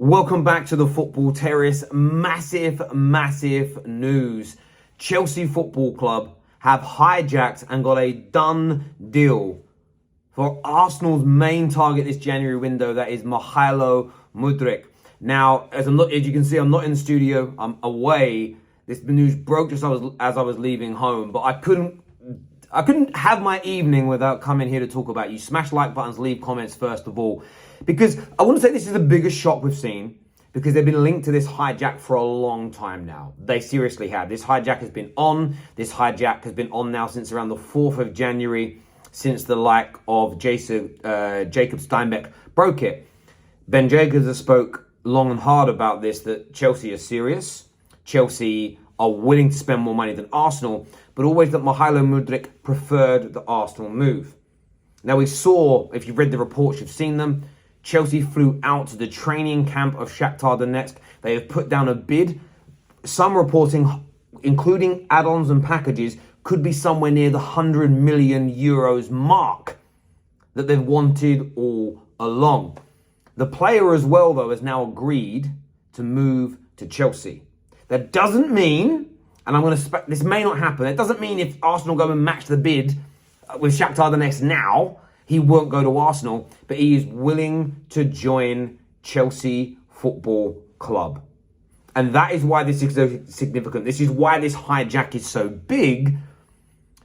Welcome back to the Football Terrace. Massive news. Chelsea Football Club have hijacked and got a done deal for Arsenal's main target this January window, that is MYKHAYLO MUDRYK. Now, as you can see, I'm not in the studio. I'm away. This news broke just as I was leaving home, but I couldn't have my evening without coming here to talk about you. Smash like buttons, leave comments first of all, because I want to say this is the biggest shock we've seen, because they've been linked to this hijack for a long time now. They seriously have. This hijack has been on. This hijack has been on now since around the 4th of January, since the like of Jacob Steinbeck broke it. Ben Jacobs has spoke long and hard about this, that Chelsea is serious. Chelsea are willing to spend more money than Arsenal, but always that MYKHAYLO MUDRYK preferred the Arsenal move. Now we saw, if you've read the reports, you've seen them, Chelsea flew out to the training camp of Shakhtar Donetsk. They have put down a bid. Some reporting, including add-ons and packages, could be somewhere near the 100 million euros mark that they've wanted all along. The player as well, though, has now agreed to move to Chelsea. That doesn't mean, and I'm going to this may not happen, it doesn't mean if Arsenal go and match the bid with Shakhtar Donetsk now, he won't go to Arsenal, but he is willing to join Chelsea Football Club. And that is why this is so significant. This is why this hijack is so big,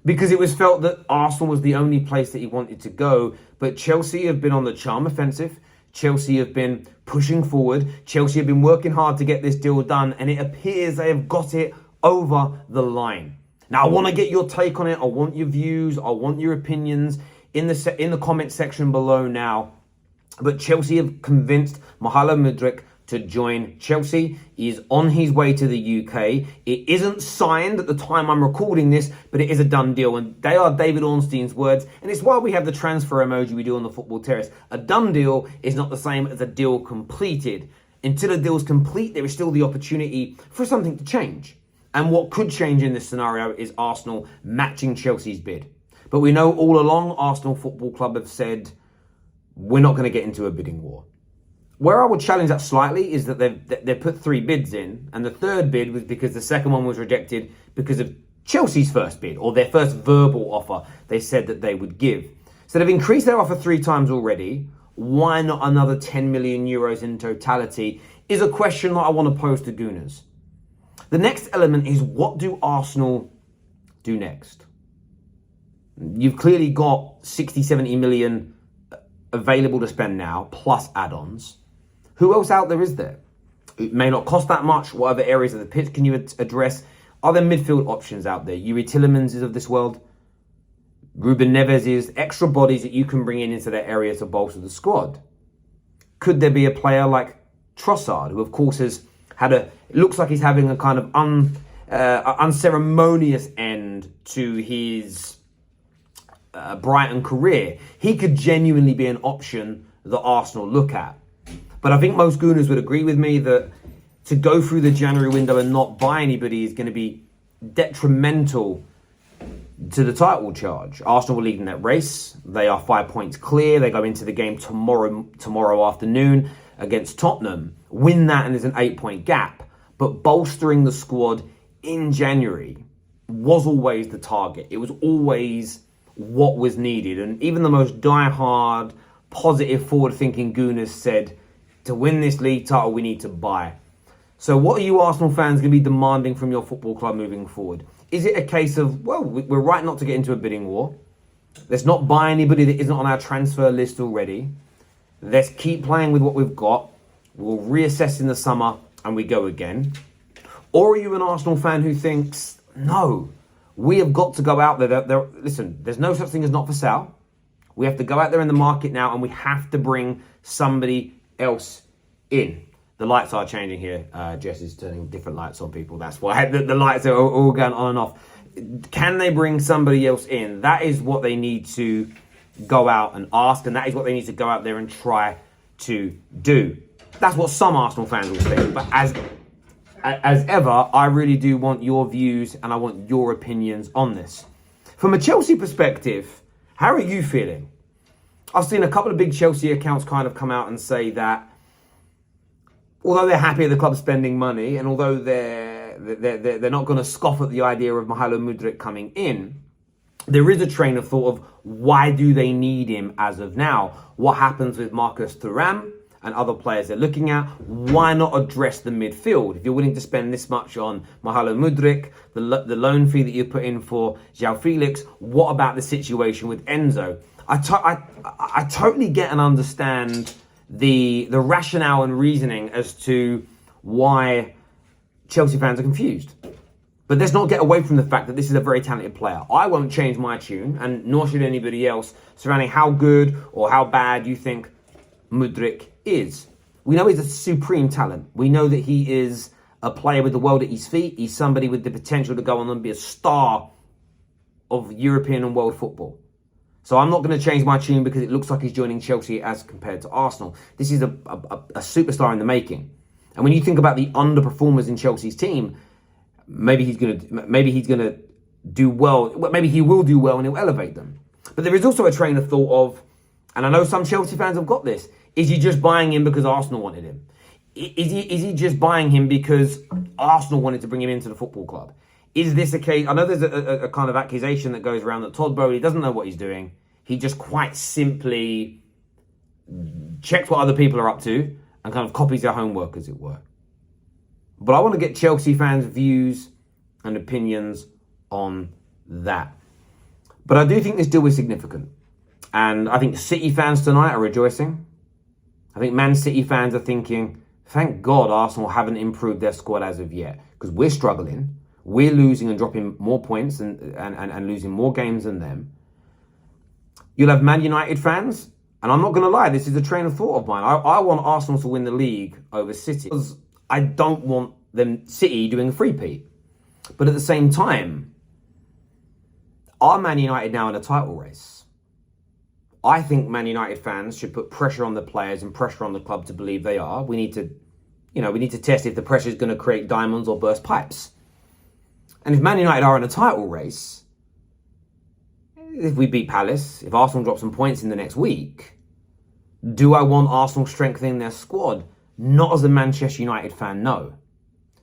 because it was felt that Arsenal was the only place that he wanted to go. But Chelsea have been on the charm offensive. Chelsea have been pushing forward. Chelsea have been working hard to get this deal done, and it appears they have got it over the line. Now, I want to get your take on it. I want your views. I want your opinions in the comment section below now. But Chelsea have convinced MYKHAYLO MUDRYK to join Chelsea. He is on his way to the UK. It isn't signed at the time I'm recording this, but it is a done deal. And they are David Ornstein's words. And it's why we have the transfer emoji we do on the Football Terrace. A done deal is not the same as a deal completed. Until a deal's complete, there is still the opportunity for something to change. And what could change in this scenario is Arsenal matching Chelsea's bid. But we know all along Arsenal Football Club have said, we're not going to get into a bidding war. Where I would challenge that slightly is that they've put 3 bids in, and the third bid was because the second one was rejected because of Chelsea's first bid, or their first verbal offer they said that they would give. So they've increased their offer 3 times already. Why not another 10 million euros in totality is a question that I want to pose to Gooners. The next element is, what do Arsenal do next? You've clearly got 60, 70 million available to spend now, plus add-ons. Who else out there is there? It may not cost that much. What other areas of the pitch can you address? Are there midfield options out there? Yuri Tillemans is of this world. Ruben Neves is. Extra bodies that you can bring into that area to bolster the squad. Could there be a player like Trossard, who of course has had it looks like he's having a kind of unceremonious end to his Brighton career. He could genuinely be an option that Arsenal look at. But I think most Gooners would agree with me that to go through the January window and not buy anybody is going to be detrimental to the title charge. Arsenal will lead in that race. They are 5 points clear. They go into the game tomorrow afternoon against Tottenham. Win that and there's an 8-point gap. But bolstering the squad in January was always the target. It was always what was needed. And even the most die-hard, positive, forward-thinking Gooners said, to win this league title, we need to buy. So what are you Arsenal fans going to be demanding from your football club moving forward? Is it a case of, well, we're right not to get into a bidding war. Let's not buy anybody that isn't on our transfer list already. Let's keep playing with what we've got. We'll reassess in the summer and we go again. Or are you an Arsenal fan who thinks, no, we have got to go out there. Listen, there's no such thing as not for sale. We have to go out there in the market now and we have to bring somebody else in. The lights are changing here. Jess is turning different lights on people. That's why the lights are all going on and off. Can they bring somebody else in? That is what they need to go out and ask, and that is what they need to go out there and try to do. That's what some Arsenal fans will say. But as ever, I really do want your views and I want your opinions on this. From a Chelsea perspective, how are you feeling? I've seen a couple of big Chelsea accounts kind of come out and say that although they're happy at the club spending money, and although they're not going to scoff at the idea of MYKHAYLO MUDRYK coming in, there is a train of thought of why do they need him as of now? What happens with Marcus Thuram and other players they're looking at? Why not address the midfield? If you're willing to spend this much on MYKHAYLO MUDRYK, the loan fee that you put in for João Felix, what about the situation with Enzo? I totally get and understand the rationale and reasoning as to why Chelsea fans are confused. But let's not get away from the fact that this is a very talented player. I won't change my tune, and nor should anybody else, surrounding how good or how bad you think Mudryk is. We know he's a supreme talent. We know that he is a player with the world at his feet. He's somebody with the potential to go on and be a star of European and world football. So I'm not going to change my tune because it looks like he's joining Chelsea as compared to Arsenal. This is a superstar in the making. And when you think about the underperformers in Chelsea's team, maybe he's gonna do well. Maybe he will do well and he'll elevate them. But there is also a train of thought of, and I know some Chelsea fans have got this, is he just buying him because Arsenal wanted him? Is he just buying him because Arsenal wanted to bring him into the football club? Is this a case? I know there's a kind of accusation that goes around that Todd Bowley doesn't know what he's doing. He just quite simply checks what other people are up to and kind of copies their homework, as it were. But I want to get Chelsea fans' views and opinions on that. But I do think this deal is significant. And I think City fans tonight are rejoicing. I think Man City fans are thinking, thank God Arsenal haven't improved their squad as of yet. Because we're struggling. We're losing and dropping more points and losing more games than them. You'll have Man United fans. And I'm not going to lie, this is a train of thought of mine. I want Arsenal to win the league over City. Because I don't want them City doing a three-peat. But at the same time, are Man United now in a title race? I think Man United fans should put pressure on the players and pressure on the club to believe they are. We need to test if the pressure is going to create diamonds or burst pipes. And if Man United are in a title race, if we beat Palace, if Arsenal drop some points in the next week, do I want Arsenal strengthening their squad? Not as a Manchester United fan, no.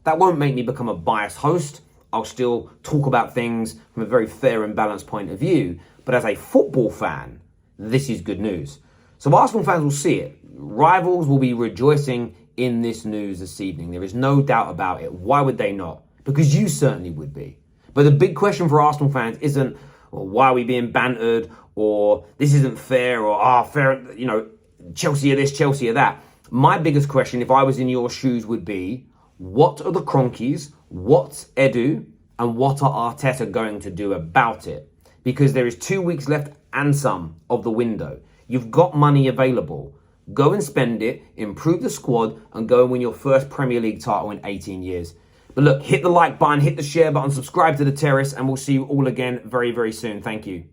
That won't make me become a biased host. I'll still talk about things from a very fair and balanced point of view. But as a football fan, this is good news. So Arsenal fans will see it. Rivals will be rejoicing in this news this evening. There is no doubt about it. Why would they not? Because you certainly would be. But the big question for Arsenal fans isn't, well, why are we being bantered? Or this isn't fair? Or, fair, Chelsea are this, Chelsea are that. My biggest question, if I was in your shoes, would be, what are the Cronkies, what's Edu, and what are Arteta going to do about it? Because there is 2 weeks left and some of the window. You've got money available. Go and spend it, improve the squad, and go and win your first Premier League title in 18 years. But look, hit the like button, hit the share button, subscribe to The Terrace, and we'll see you all again very, very soon. Thank you.